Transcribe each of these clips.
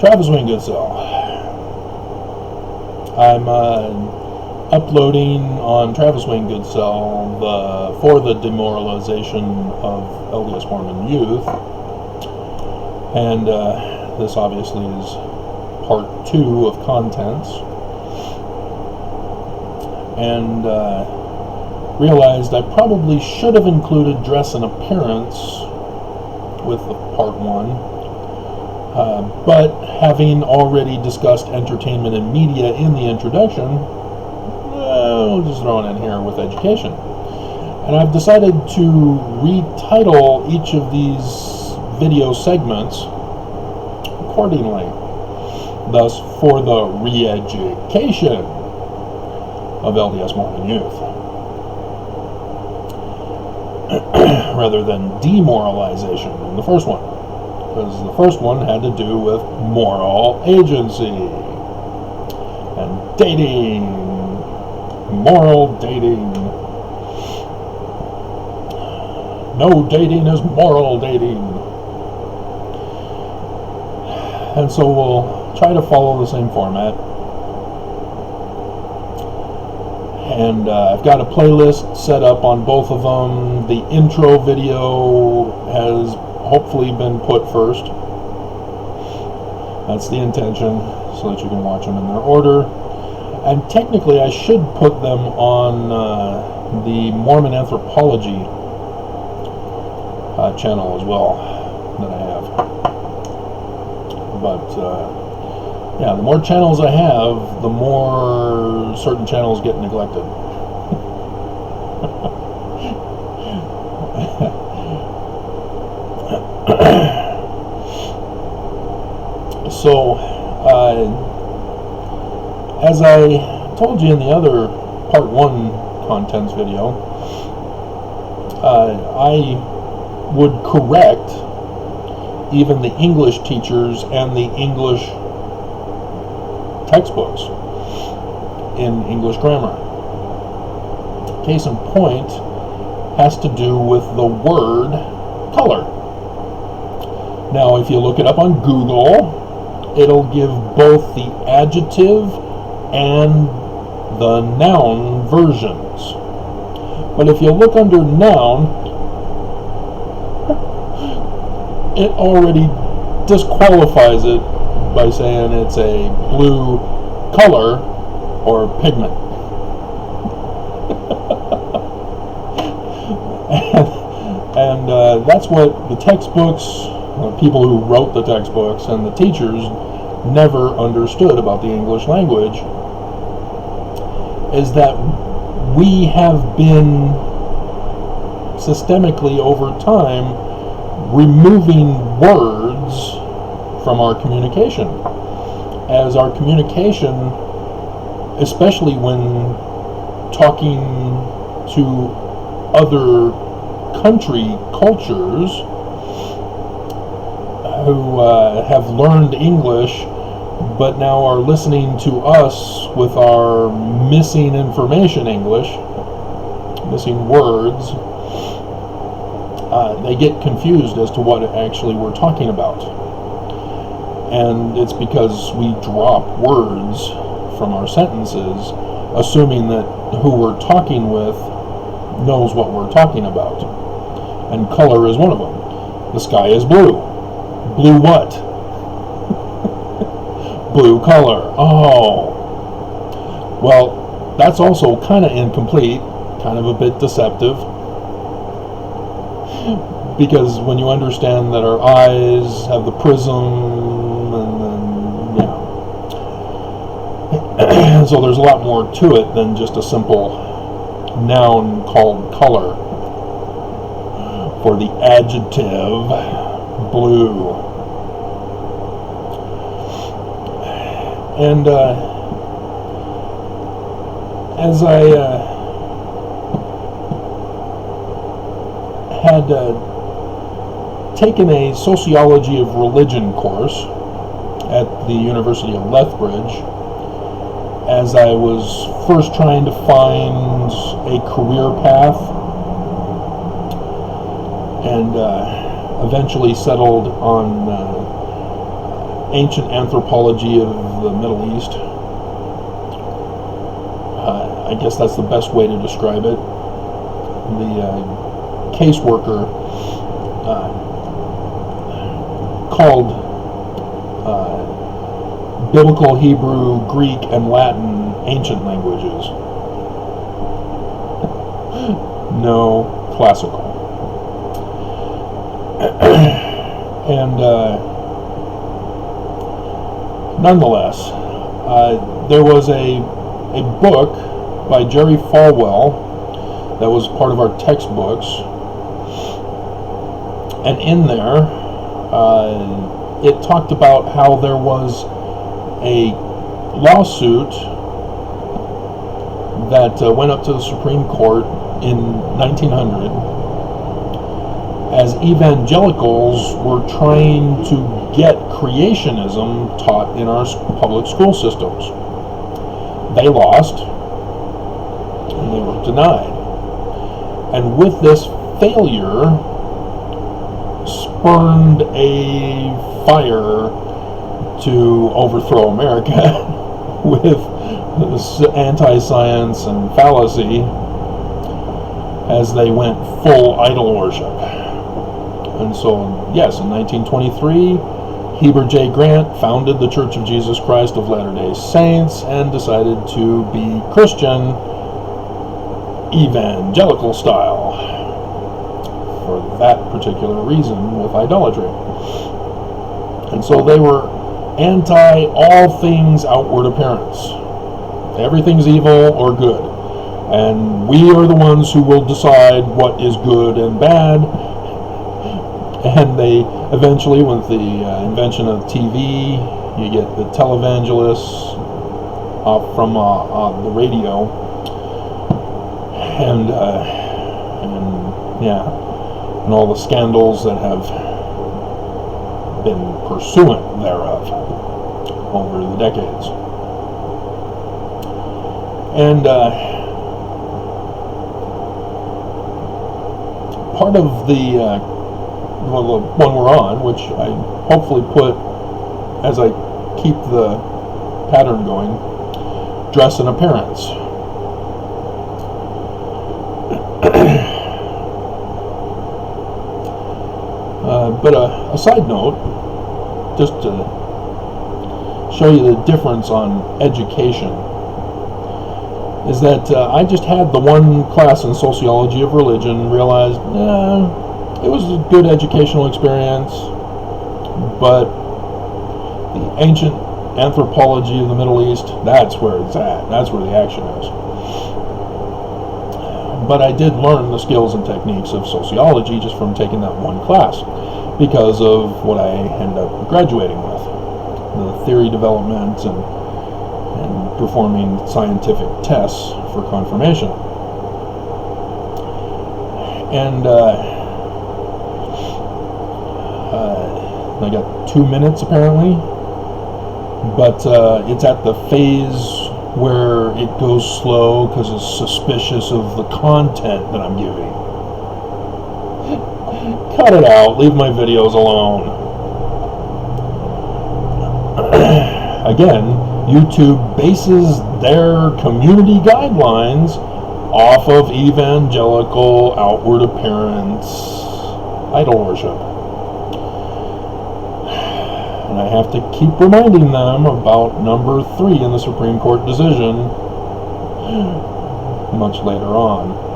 Travis Wayne Goodsell. I'm uploading on Travis Wayne Goodsell for the demoralization of LDS Mormon youth, and this obviously is part 2 of contents, and realized I probably should have included dress and appearance with the part 1. But having already discussed entertainment and media in the introduction, we'll just throw it in here with education. And I've decided to retitle each of these video segments accordingly. Thus, for the re-education of LDS Mormon youth, rather than demoralization in the first one. Because the first one had to do with moral agency and dating, moral dating. No dating is moral dating. And so we'll try to follow the same format. And I've got a playlist set up on both of them. The intro video has hopefully been put first. That's the intention, so that you can watch them in their order. And technically I should put them on the Mormon Anthropology channel as well that I have. But yeah, the more channels I have, the more certain channels get neglected. So, as I told you in the other part 1 contents video, I would correct even the English teachers and the English textbooks in English grammar. Case in point has to do with the word color. Now, if you look it up on Google, it'll give both the adjective and the noun versions. But if you look under noun, it already disqualifies it by saying it's a blue color or pigment. and that's what the textbooks, people who wrote the textbooks, and the teachers never understood about the English language, is that we have been systemically over time removing words from our communication, as our communication, especially when talking to other cultures who have learned English but now are listening to us with our missing information English, missing words, they get confused as to what actually we're talking about. And it's because we drop words from our sentences, assuming that who we're talking with knows what we're talking about. And color is one of them. The sky is blue. Blue what? Blue color. Oh. Well, that's also kind of incomplete, kind of a bit deceptive. Because when you understand that our eyes have the prism, and then, so there's a lot more to it than just a simple noun called color. For the adjective, blue. And as I had taken a sociology of religion course at the University of Lethbridge, as I was first trying to find a career path, and eventually settled on ancient anthropology of the Middle East. I guess that's the best way to describe it. The caseworker called Biblical Hebrew, Greek, and Latin ancient languages. No classical. And nonetheless, there was a book by Jerry Falwell that was part of our textbooks, and in there it talked about how there was a lawsuit that went up to the Supreme Court in 1900 as evangelicals were trying to get creationism taught in our public school systems. They lost, and they were denied. And with this failure spurned a fire to overthrow America with this anti-science and fallacy as they went full idol worship. And so, yes, in 1923, Heber J. Grant founded the Church of Jesus Christ of Latter-day Saints and decided to be Christian evangelical style for that particular reason with idolatry. And so they were anti all things outward appearance. Everything's evil or good. And we are the ones who will decide what is good and bad. And they eventually, with the invention of TV, you get the televangelists from the radio, and all the scandals that have been pursuant thereof over the decades. And part of the one we're on, which I hopefully put as I keep the pattern going, dress and appearance. But a side note, just to show you the difference on education, is that I just had the one class in sociology of religion, realized it was a good educational experience, but the ancient anthropology of the Middle East, that's where it's at, that's where the action is. But I did learn the skills and techniques of sociology just from taking that one class, because of what I ended up graduating with, the theory development and performing scientific tests for confirmation. And I got 2 minutes apparently, but it's at the phase where it goes slow because it's suspicious of the content that I'm giving. Cut it out, leave my videos alone. Again, YouTube bases their community guidelines off of evangelical outward appearance idol worship. And I have to keep reminding them about number 3 in the Supreme Court decision much later on.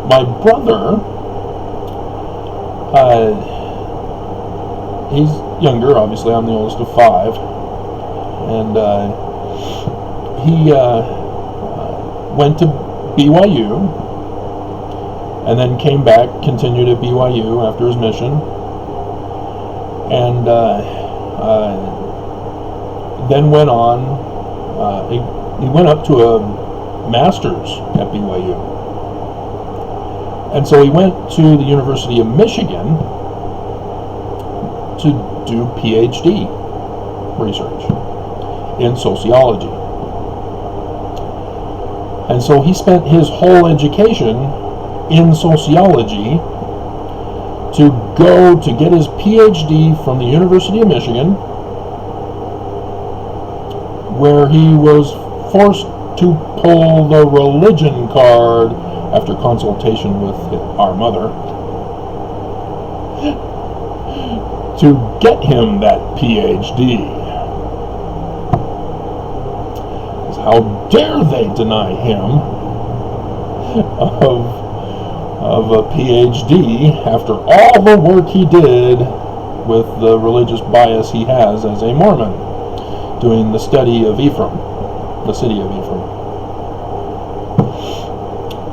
My brother, he's younger, obviously. I'm the oldest of 5, and he went to BYU, and then came back, continued at BYU after his mission, and then went on. He went up to a master's at BYU, and so he went to the University of Michigan to do PhD research in sociology. And so he spent his whole education in sociology to go to get his PhD from the University of Michigan, where he was forced to pull the religion card after consultation with our mother to get him that PhD. How dare they deny him of a PhD after all the work he did with the religious bias he has as a Mormon, doing the study of Ephraim, the city of Ephraim.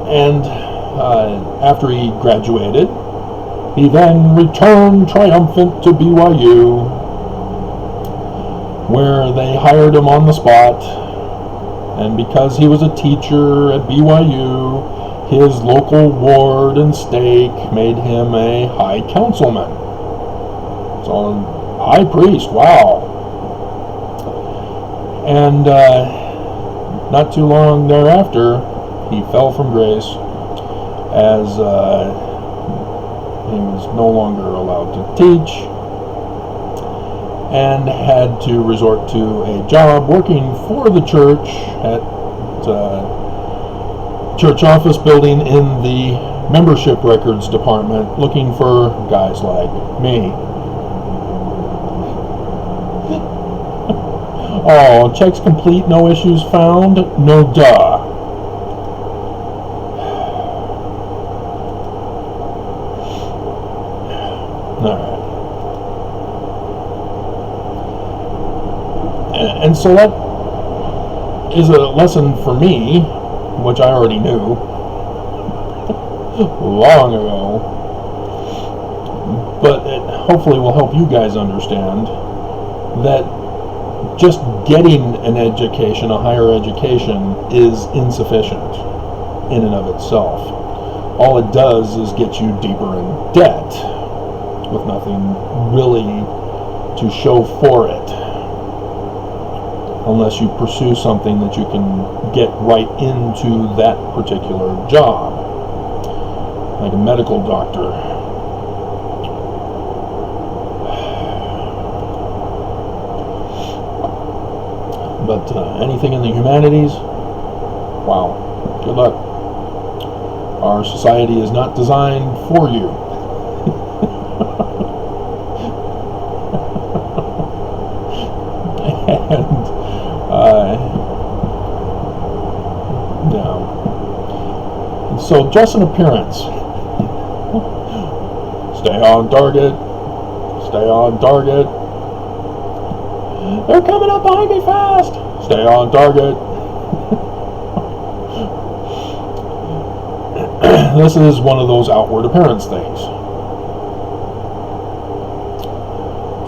And after he graduated, he then returned triumphant to BYU, where they hired him on the spot. And because he was a teacher at BYU, his local ward and stake made him a high councilman. So, high priest, wow. And not too long thereafter, he fell from grace as he was no longer allowed to teach and had to resort to a job working for the church at church office building in the membership records department, looking for guys like me. Oh, checks complete, no issues found? No duh. Alright. And so that is a lesson for me, which I already knew long ago, but it hopefully will help you guys understand that just getting an education, a higher education, is insufficient in and of itself. All it does is get you deeper in debt with nothing really to show for it, unless you pursue something that you can get right into that particular job, like a medical doctor. But anything in the humanities, wow, good luck. Our society is not designed for you. And no. So dress and appearance. Stay on target. Stay on target. They're coming up behind me fast. Stay on target. This is one of those outward appearance things.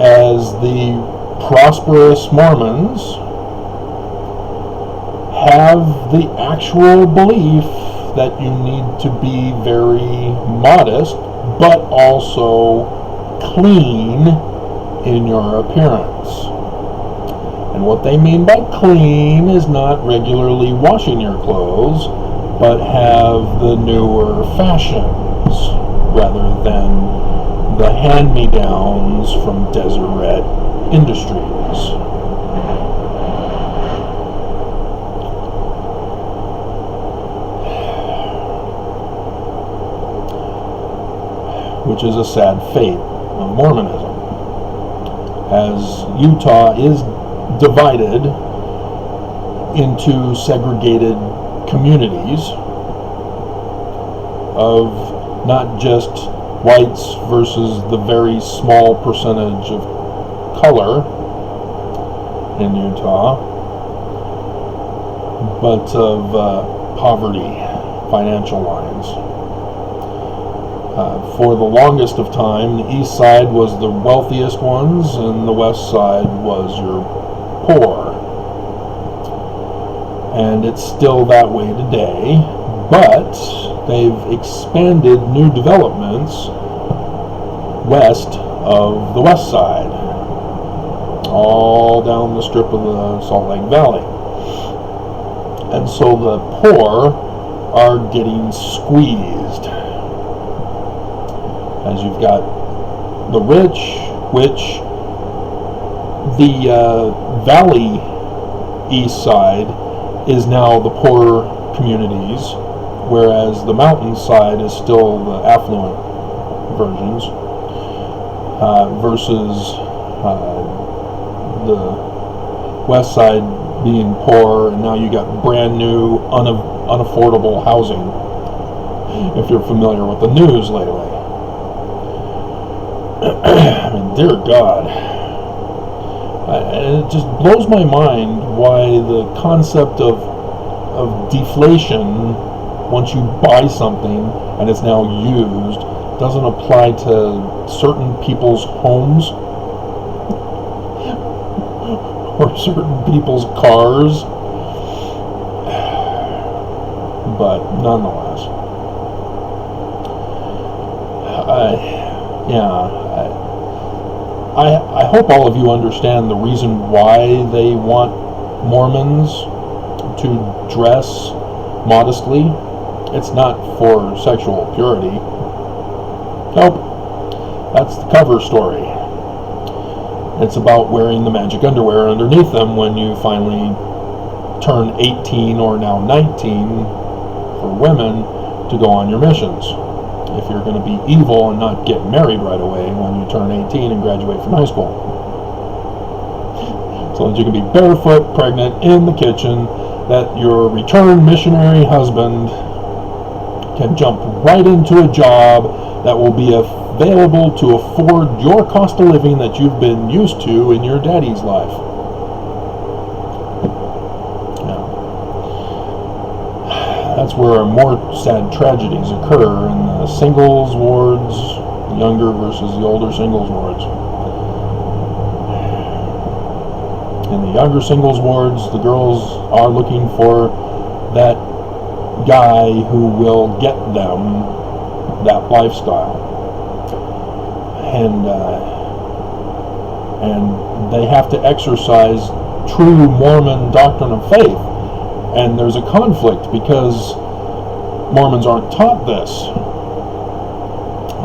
As the prosperous Mormons have the actual belief that you need to be very modest, but also clean in your appearance. And what they mean by clean is not regularly washing your clothes, but have the newer fashions rather than the hand-me-downs from Deseret Industries. Which is a sad fate of Mormonism, as Utah is divided into segregated communities of not just whites versus the very small percentage of color in Utah, but of poverty, financial lines. For the longest of time, the east side was the wealthiest ones, and the west side was your poor. And it's still that way today, but they've expanded new developments west of the west side, all down the strip of the Salt Lake Valley. And so the poor are getting squeezed. as you've got the rich, which the valley east side is now the poor communities, whereas the mountain side is still the affluent versions, versus the west side being poor, and now you got brand new unaffordable housing, if you're familiar with the news lately. I mean, dear God. And it just blows my mind why the concept of deflation, once you buy something and it's now used, doesn't apply to certain people's homes or certain people's cars. But nonetheless, I hope all of you understand the reason why they want Mormons to dress modestly. It's not for sexual purity. Nope. That's the cover story. It's about wearing the magic underwear underneath them when you finally turn 18 or now 19 for women to go on your missions. If you're going to be evil and not get married right away when you turn 18 and graduate from high school. So that you can be barefoot, pregnant, in the kitchen, that your returned missionary husband can jump right into a job that will be available to afford your cost of living that you've been used to in your daddy's life. That's where more sad tragedies occur, in the singles wards, the younger versus the older singles wards. In the younger singles wards, the girls are looking for that guy who will get them that lifestyle. And they have to exercise true Mormon doctrine of faith. And there's a conflict because Mormons aren't taught this.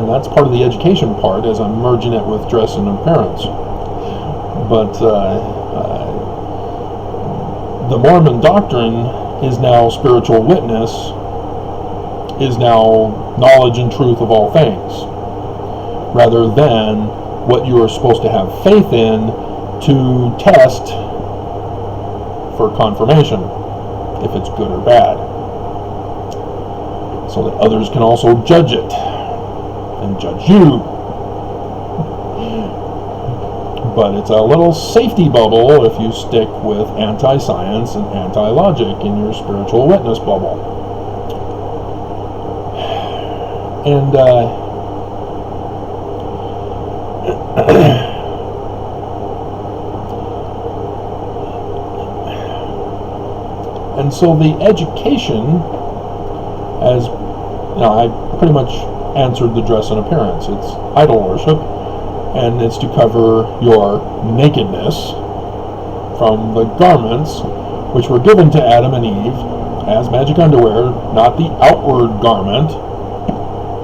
And that's part of the education part, as I'm merging it with dress and appearance. But the Mormon doctrine is now spiritual witness, is now knowledge and truth of all things, rather than what you are supposed to have faith in to test for confirmation, if it's good or bad, so that others can also judge it and judge you. But it's a little safety bubble if you stick with anti-science and anti-logic in your spiritual witness bubble. And and so the education, as you know, I pretty much answered the dress and appearance. It's idol worship, and it's to cover your nakedness from the garments which were given to Adam and Eve as magic underwear, not the outward garment.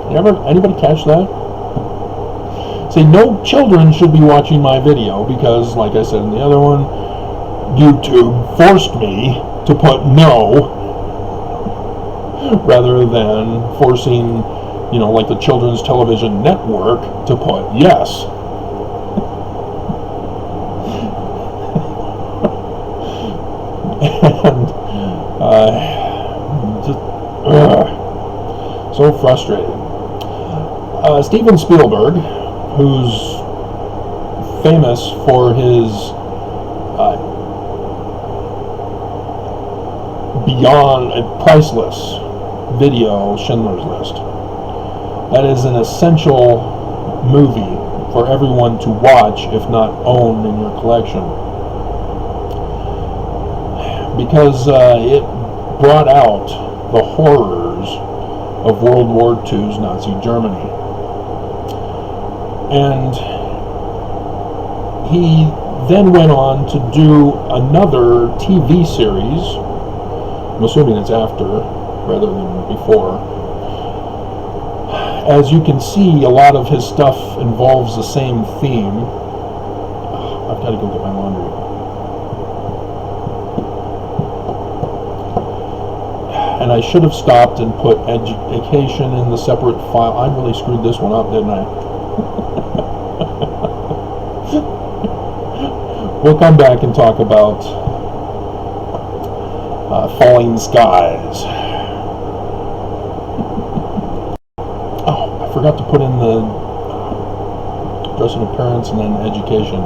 Anybody catch that? See, no children should be watching my video because, like I said in the other one, YouTube forced me to put no rather than forcing, you know, like the Children's Television Network to put yes. And just so frustrated. Steven Spielberg, who's famous for his beyond priceless video, Schindler's List. That is an essential movie for everyone to watch, if not own in your collection, because it brought out the horrors of World War II's Nazi Germany. And he then went on to do another TV series, I'm assuming it's after rather than before, as you can see, a lot of his stuff involves the same theme. I've got to go get my laundry. And I should have stopped and put education in the separate file. I really screwed this one up, didn't I? We'll come back and talk about falling skies. Oh, I forgot to put in the dress and appearance and then education.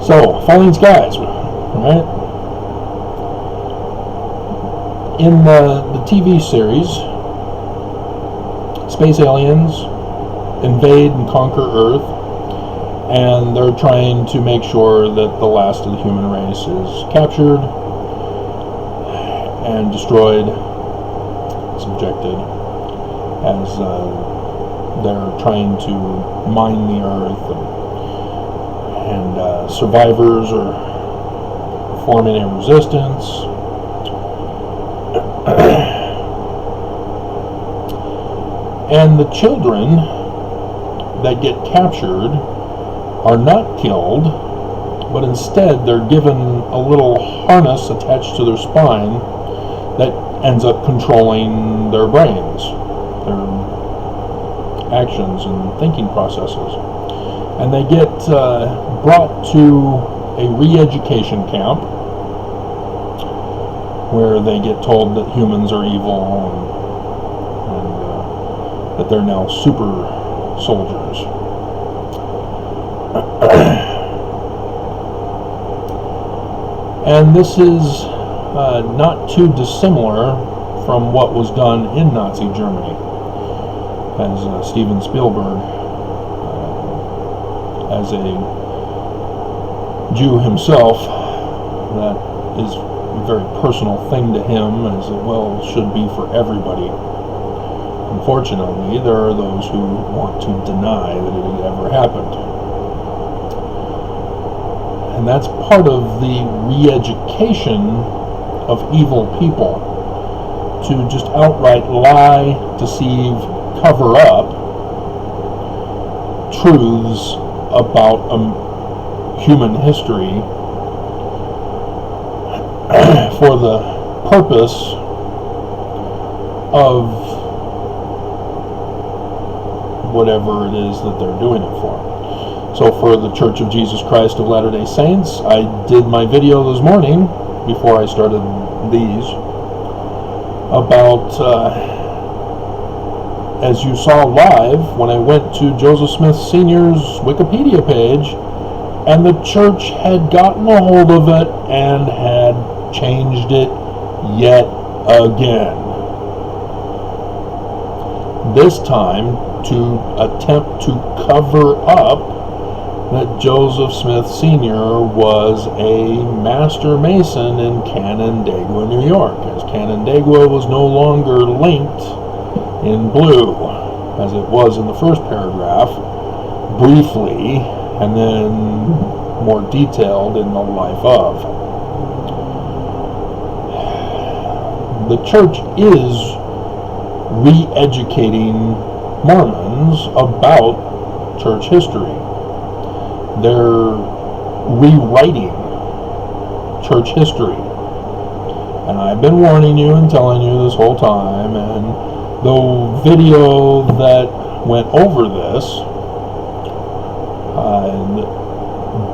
So, falling skies, right? In the TV series, space aliens invade and conquer Earth, and they're trying to make sure that the last of the human race is captured and destroyed, subjected, as they're trying to mine the Earth, and survivors are forming a resistance. And the children that get captured are not killed, but instead they're given a little harness attached to their spine that ends up controlling their brains, their actions and thinking processes. And they get brought to a re-education camp where they get told that humans are evil and that they're now super soldiers. And this is not too dissimilar from what was done in Nazi Germany, as Steven Spielberg, as a Jew himself, that is a very personal thing to him, as it well should be for everybody. Unfortunately, there are those who want to deny that it ever happened. And that's part of the re-education of evil people, to just outright lie, deceive, cover up truths about human history for the purpose of whatever it is that they're doing it for. So for the Church of Jesus Christ of Latter-day Saints, I did my video this morning, before I started these, about, as you saw live, when I went to Joseph Smith Sr.'s Wikipedia page, and the church had gotten a hold of it and had changed it yet again. This time to attempt to cover up that Joseph Smith Sr. was a master mason in Canandaigua, New York, as Canandaigua was no longer linked in blue, as it was in the first paragraph, briefly, and then more detailed in the life of. The church is re-educating Mormons about church history. They're rewriting church history. And I've been warning you and telling you this whole time, and the video that went over this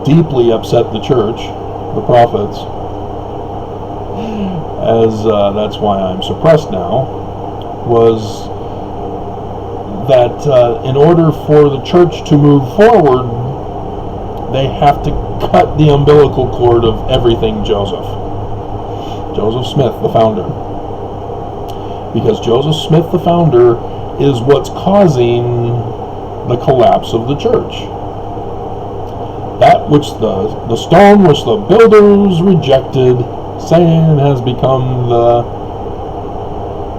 deeply upset the church, the prophets, as that's why I'm suppressed now, was that in order for the church to move forward, they have to cut the umbilical cord of everything Joseph Smith, the founder. Because Joseph Smith, the founder, is what's causing the collapse of the church. That which the stone which the builders rejected, saying has become the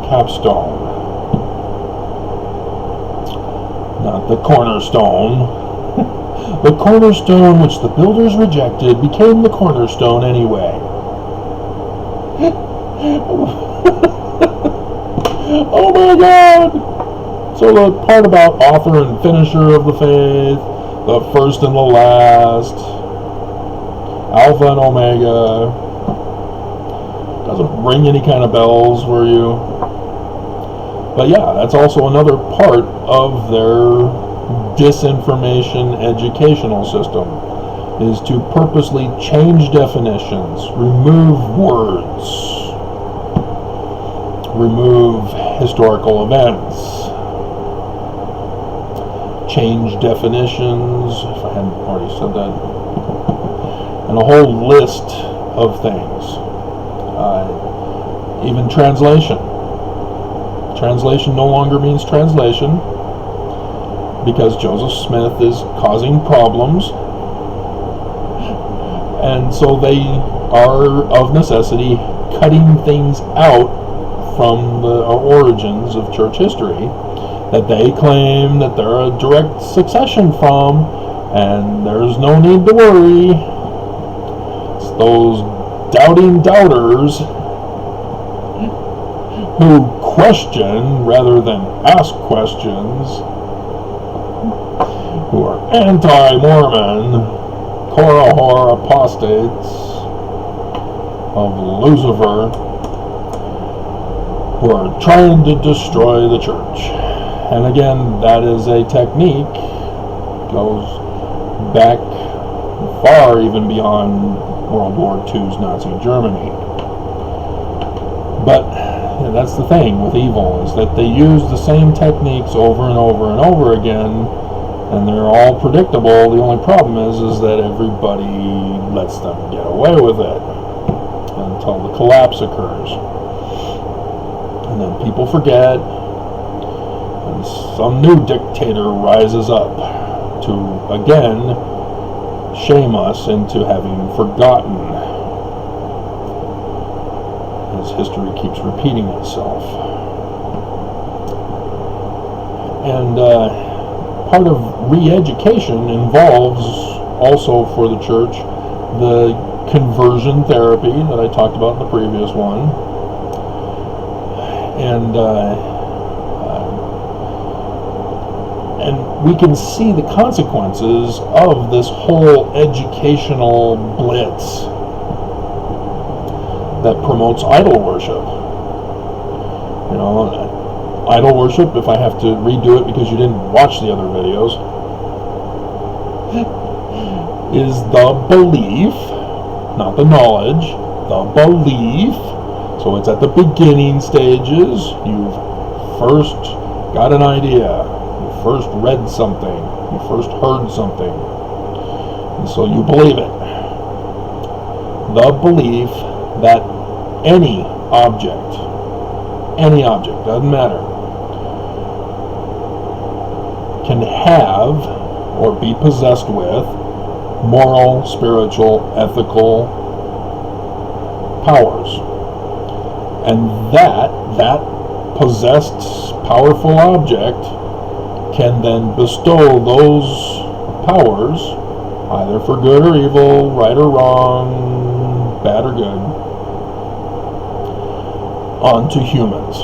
capstone. Not the cornerstone. The cornerstone which the builders rejected became the cornerstone anyway. Oh my God! So the part about author and finisher of the faith, the first and the last, Alpha and Omega, doesn't ring any kind of bells for you. But yeah, that's also another part of their disinformation educational system, is to purposely change definitions, remove words, remove historical events, change definitions, if I hadn't already said that, and a whole list of things. Even translation. Translation no longer means translation, because Joseph Smith is causing problems, and so they are of necessity cutting things out from the origins of church history that they claim that they're a direct succession from, and there's no need to worry. It's those doubting doubters who question rather than ask questions, who are anti-Mormon, Korahor apostates of Lucifer, who are trying to destroy the church. And again, that is a technique, goes back far even beyond World War II's Nazi Germany. But that's the thing with evil, is that they use the same techniques over and over and over again, and they're all predictable. The only problem is that everybody lets them get away with it until the collapse occurs. And then people forget, and some new dictator rises up to again shame us into having forgotten, as history keeps repeating itself. And part of re-education involves also for the church the conversion therapy that I talked about in the previous one. And we can see the consequences of this whole educational blitz that promotes idol worship. You know, idol worship, if I have to redo it because you didn't watch the other videos, is the belief, not the knowledge, the belief. So it's at the beginning stages. You've first got an idea, you first read something, you first heard something, and so you believe it. The belief that any object, doesn't matter, can have or be possessed with moral, spiritual, ethical powers. And that possessed powerful object can then bestow those powers, either for good or evil, right or wrong, bad or good, onto humans.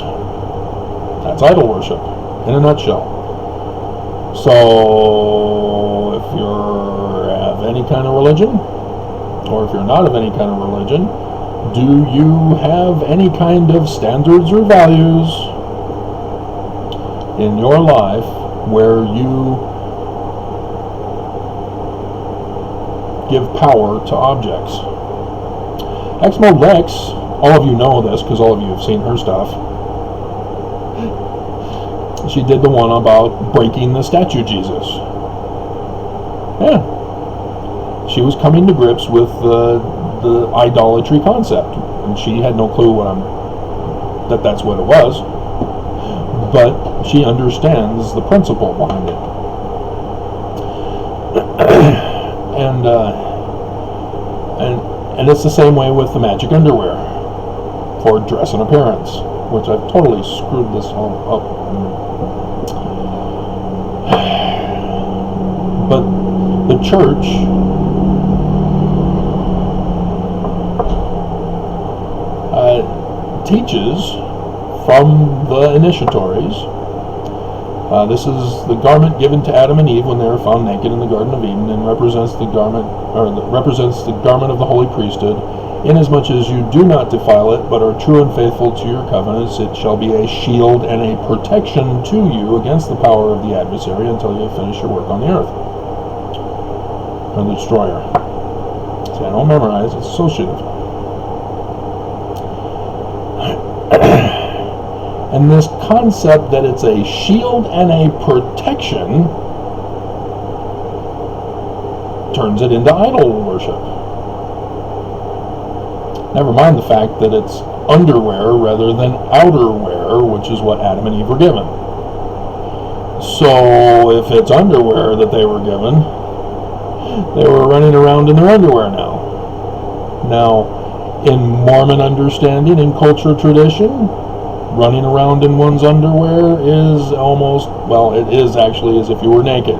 That's idol worship in a nutshell. So if you have any kind of religion, or if you're not of any kind of religion, do you have any kind of standards or values in your life where you give power to objects? Exmo Lex, all of you know this because all of you have seen her stuff. She did the one about breaking the statue Jesus. Yeah. She was coming to grips with the idolatry concept, and she had no clue that's what it was, but she understands the principle behind it. And it's the same way with the magic underwear for dress and appearance, which I've totally screwed this all up. But the church teaches from the initiatories. This is the garment given to Adam and Eve when they were found naked in the Garden of Eden, and represents the garment of the holy priesthood. Inasmuch as you do not defile it, but are true and faithful to your covenants, it shall be a shield and a protection to you against the power of the adversary until you have finished your work on the earth. Or the destroyer. See, I don't memorize, it's associative. And this concept that it's a shield and a protection turns it into idol worship. Never mind the fact that it's underwear rather than outerwear, which is what Adam and Eve were given. So if it's underwear that they were given, they were running around in their underwear now. Now, in Mormon understanding and culture tradition, running around in one's underwear is almost, well, it is actually as if you were naked.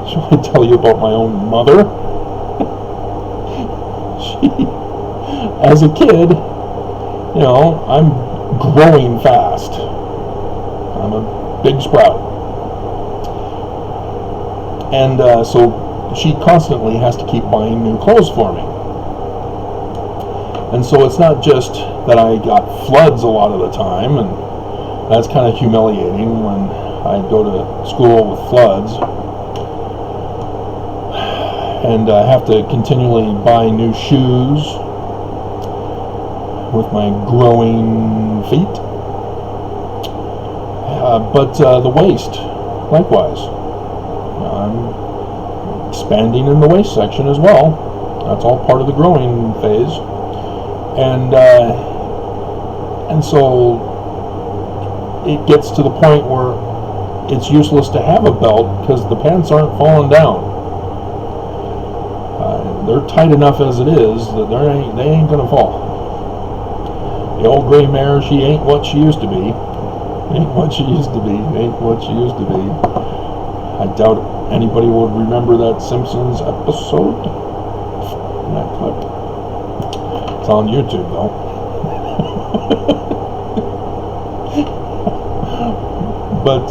Shall I tell you about my own mother? As a kid, you know, I'm growing fast. I'm a big sprout. And so she constantly has to keep buying new clothes for me. And so it's not just that I got floods a lot of the time, and that's kind of humiliating when I go to school with floods. And I have to continually buy new shoes with my growing feet. But the waist, likewise. I'm expanding in the waist section as well. That's all part of the growing phase. And so it gets to the point where it's useless to have a belt because the pants aren't falling down. They're tight enough as it is that they ain't gonna fall. The old gray mare, she ain't what she used to be. Ain't what she used to be. Ain't what she used to be. I doubt anybody would remember that Simpsons episode. That clip. It's on YouTube though. But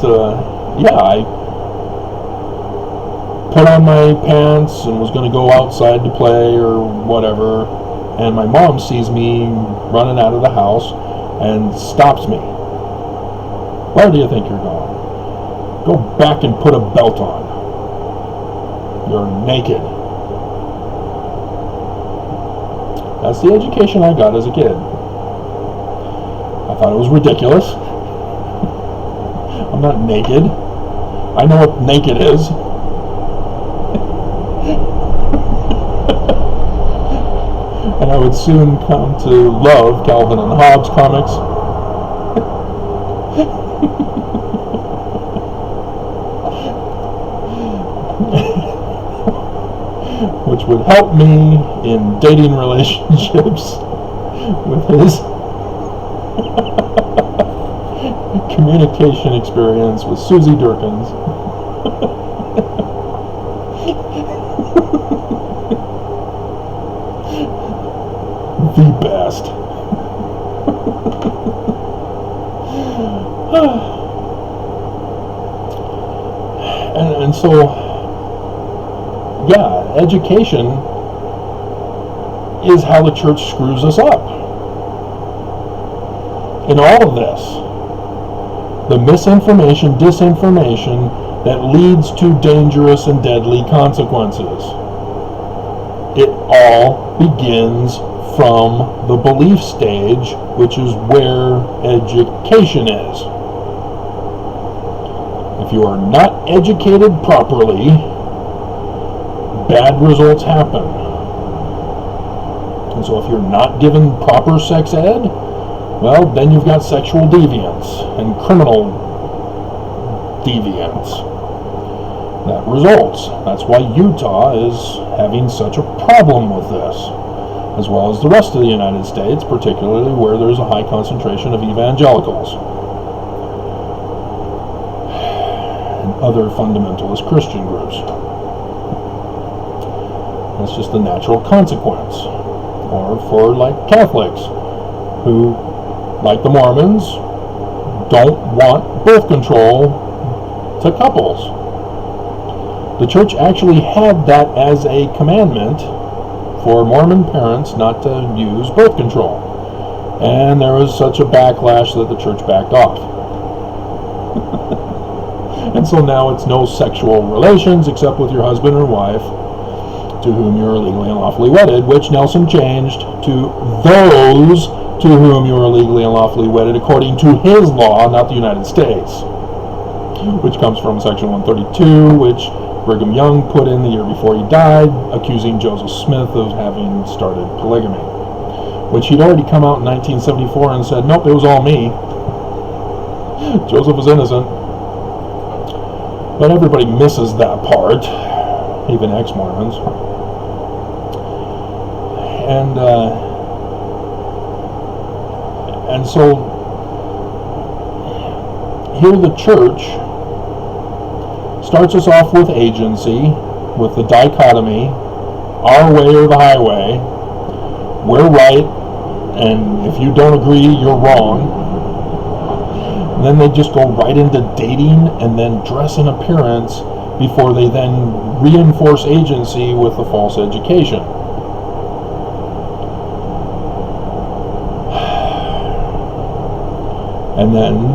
yeah, I put on my pants and was going to go outside to play or whatever, and my mom sees me running out of the house and stops me. Where do you think you're going? Go back and put a belt on. You're naked. That's the education I got as a kid. I thought it was ridiculous. I'm not naked. I know what naked is. And I would soon come to love Calvin and Hobbes comics. Which would help me in dating relationships with his communication experience with Susie Durkins. The best. and so, yeah, education is how the church screws us up. In all of this, the misinformation, disinformation that leads to dangerous and deadly consequences. It all begins from the belief stage, which is where education is. If you are not educated properly, bad results happen. And so if you're not given proper sex ed, well, then you've got sexual deviance and criminal deviance. That results. That's why Utah is having such a problem with this, as well as the rest of the United States, particularly where there's a high concentration of evangelicals and other fundamentalist Christian groups. That's just the natural consequence or for like Catholics who, like the Mormons, don't want birth control to couples. The church actually had that as a commandment for Mormon parents not to use birth control. And there was such a backlash that the church backed off. And so now it's no sexual relations except with your husband or wife to whom you're legally and lawfully wedded, which Nelson changed to those to whom you are legally and lawfully wedded according to his law, not the United States, which comes from Section 132, which Brigham Young put in the year before he died, accusing Joseph Smith of having started polygamy, which he'd already come out in 1974 and said, nope, it was all me. Joseph was innocent. But everybody misses that part, even ex-Mormons. And so here the church starts us off with agency, with the dichotomy, our way or the highway. We're right, and if you don't agree, you're wrong. And then they just go right into dating and then dress and appearance before they then reinforce agency with a false education. And then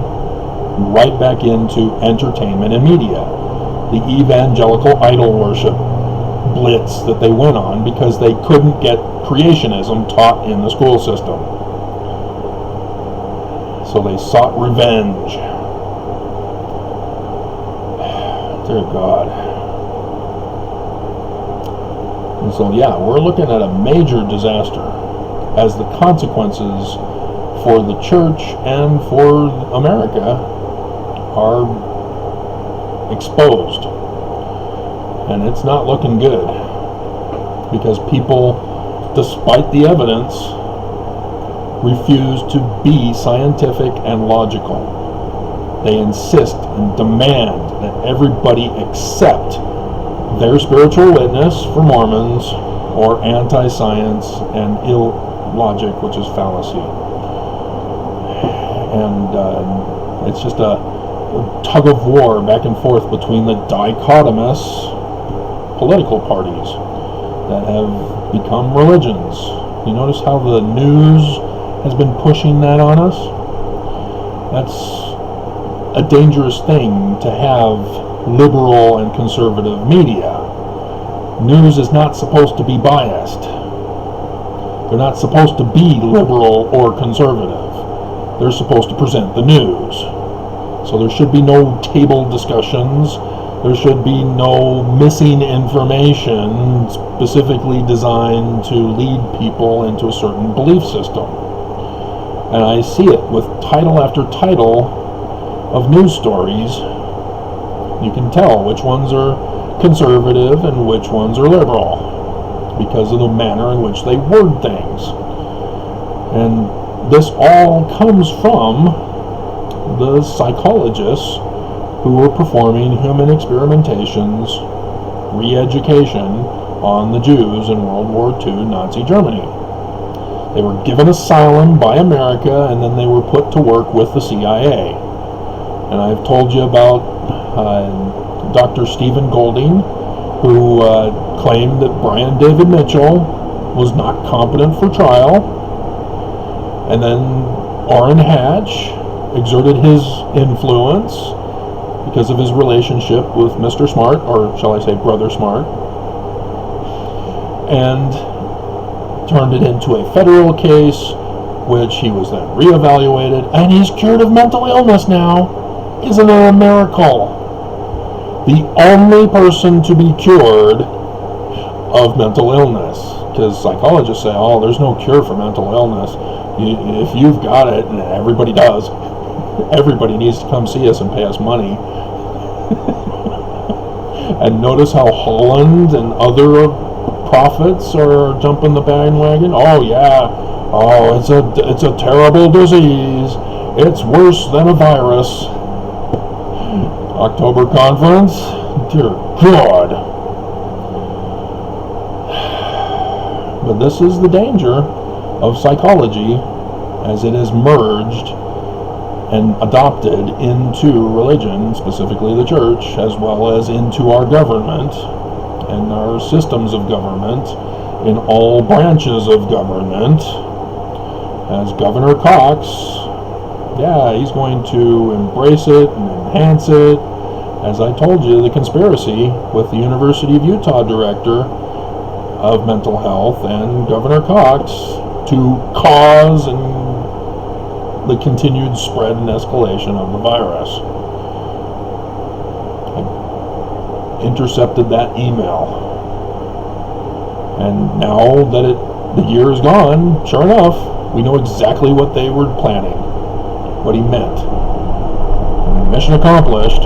right back into entertainment and media. The evangelical idol worship blitz that they went on because they couldn't get creationism taught in the school system. So they sought revenge. Dear God. And so yeah, we're looking at a major disaster as the consequences for the church and for America are exposed. And it's not looking good because people, despite the evidence, refuse to be scientific and logical. They insist and demand that everybody accept their spiritual witness for Mormons or anti-science and illogic, which is fallacy. And it's just a tug of war back and forth between the dichotomous political parties that have become religions. You notice how the news has been pushing that on us? That's a dangerous thing to have liberal and conservative media. News is not supposed to be biased. They're not supposed to be liberal or conservative. They're supposed to present the news. So there should be no table discussions. There should be no missing information specifically designed to lead people into a certain belief system. And I see it with title after title of news stories. You can tell which ones are conservative and which ones are liberal because of the manner in which they word things. And this all comes from the psychologists who were performing human experimentations, re-education on the Jews in World War II Nazi Germany. They were given asylum by America and then they were put to work with the CIA. And I've told you about Dr. Stephen Golding, who claimed that Brian David Mitchell was not competent for trial. And then Orrin Hatch exerted his influence because of his relationship with Mr. Smart, or shall I say Brother Smart, and turned it into a federal case, which he was then reevaluated, and he's cured of mental illness now. Isn't it a miracle? The only person to be cured of mental illness, because psychologists say, oh, there's no cure for mental illness. If you've got it, and everybody does, everybody needs to come see us and pay us money. And notice how Holland and other prophets are jumping the bandwagon. Oh yeah, oh it's a terrible disease. It's worse than a virus. October conference, dear God. But this is the danger of psychology as it is merged and adopted into religion, specifically the church, as well as into our government and our systems of government in all branches of government. As Governor Cox, yeah, he's going to embrace it and enhance it. As I told you, the conspiracy with the University of Utah director of mental health and Governor Cox to cause the continued spread and escalation of the virus. I intercepted that email. And now that the year is gone, sure enough, we know exactly what they were planning, what he meant. Mission accomplished.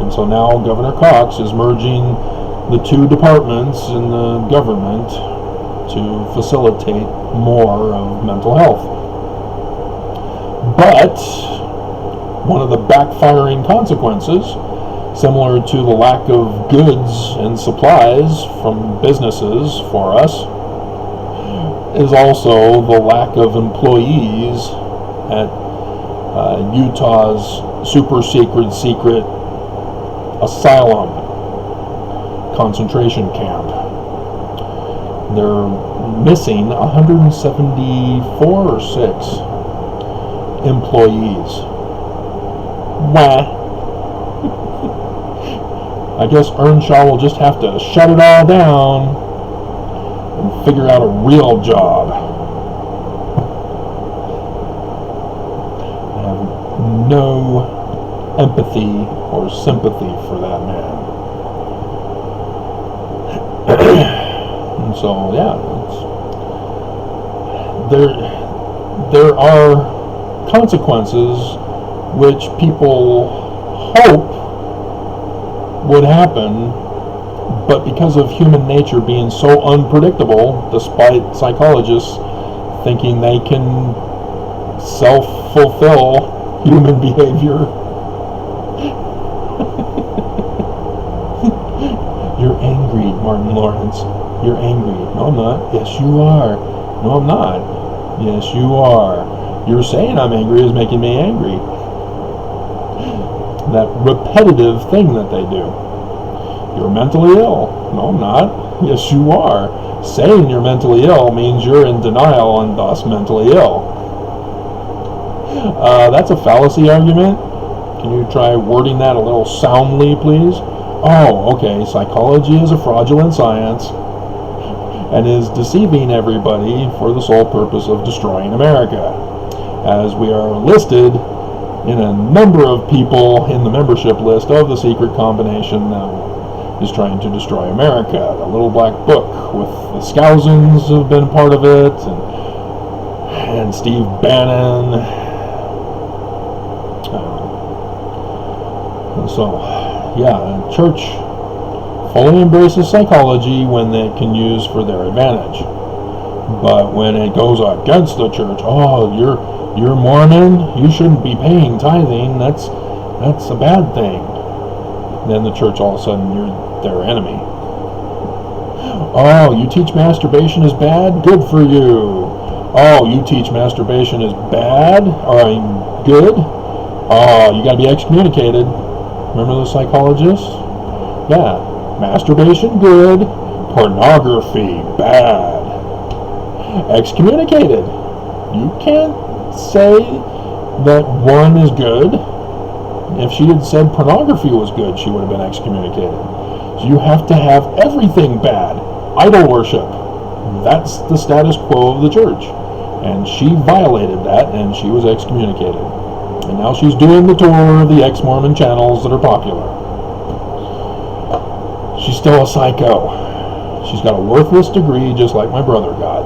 And so now Governor Cox is merging the two departments in the government to facilitate more of mental health. But one of the backfiring consequences, similar to the lack of goods and supplies from businesses for us, is also the lack of employees at Utah's super secret asylum concentration camp. They're missing 174 or 6 employees. Wah. I guess Earnshaw will just have to shut it all down and figure out a real job. I have no empathy or sympathy for that man. And so, yeah, there are consequences which people hope would happen, but because of human nature being so unpredictable, despite psychologists thinking they can self-fulfill human behavior. You're angry, Martin Lawrence. You're angry. No, I'm not. Yes, you are. No, I'm not. Yes, you are. You're saying I'm angry is making me angry. That repetitive thing that they do. You're mentally ill. No, I'm not. Yes, you are. Saying you're mentally ill means you're in denial and thus mentally ill. That's a fallacy argument. Can you try wording that a little soundly, please? Oh, okay. Psychology is a fraudulent science and is deceiving everybody for the sole purpose of destroying America, as we are listed in a number of people in the membership list of the secret combination that is trying to destroy America. The Little Black Book with the Skousens have been part of it, and Steve Bannon. So, yeah, the church fully embraces psychology when they can use for their advantage. But when it goes against the church, oh, you're Mormon, you shouldn't be paying tithing, that's a bad thing. Then the church, all of a sudden, you're their enemy. Oh, you teach masturbation is bad? Good for you. Oh, you teach masturbation is bad? Or good? Oh, you gotta be excommunicated. Remember those psychologists? Yeah. Masturbation, good. Pornography, bad. Excommunicated. You can't say that one is good. If she had said pornography was good, she would have been excommunicated. So you have to have everything bad. Idol worship. That's the status quo of the church. And she violated that, and she was excommunicated. And now she's doing the tour of the ex-Mormon channels that are popular. She's still a psycho. She's got a worthless degree just like my brother got.